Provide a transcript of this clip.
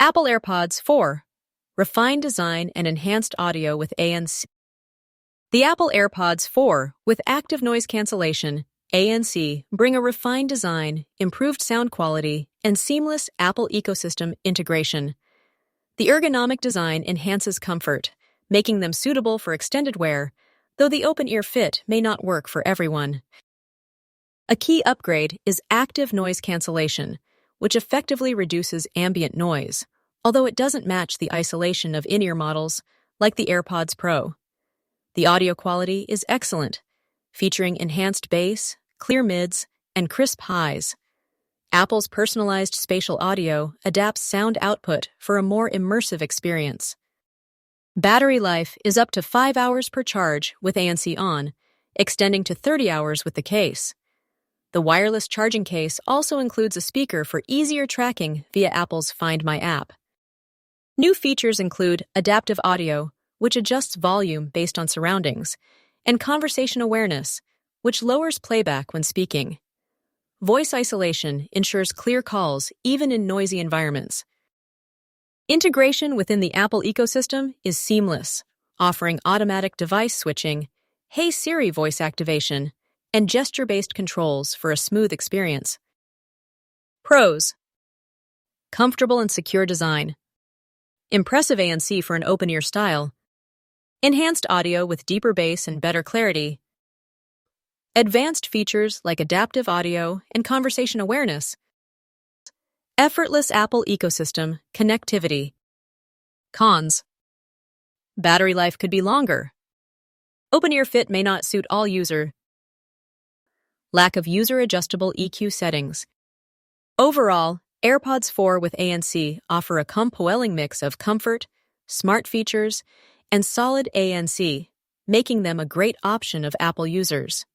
Apple Airpods 4. Refined design and enhanced audio with ANC. The Apple Airpods 4 with active noise cancellation, ANC, bring a refined design, improved sound quality, and seamless Apple ecosystem integration. The ergonomic design enhances comfort, making them suitable for extended wear, though the open-ear fit may not work for everyone. A key upgrade is active noise cancellation, which effectively reduces ambient noise, although it doesn't match the isolation of in-ear models like the AirPods Pro. The audio quality is excellent, featuring enhanced bass, clear mids, and crisp highs. Apple's personalized spatial audio adapts sound output for a more immersive experience. Battery life is up to 5 hours per charge with ANC on, extending to 30 hours with the case. The wireless charging case also includes a speaker for easier tracking via Apple's Find My app. New features include adaptive audio, which adjusts volume based on surroundings, and conversation awareness, which lowers playback when speaking. Voice isolation ensures clear calls even in noisy environments. Integration within the Apple ecosystem is seamless, offering automatic device switching, Hey Siri voice activation, and gesture-based controls for a smooth experience. Pros: comfortable and secure design, impressive ANC for an open-ear style, enhanced audio with deeper bass and better clarity, advanced features like adaptive audio and conversation awareness, effortless Apple ecosystem connectivity. Cons: battery life could be longer, open-ear fit may not suit all users, lack of user-adjustable EQ settings. Overall, AirPods 4 with ANC offer a compelling mix of comfort, smart features, and solid ANC, making them a great option of Apple users.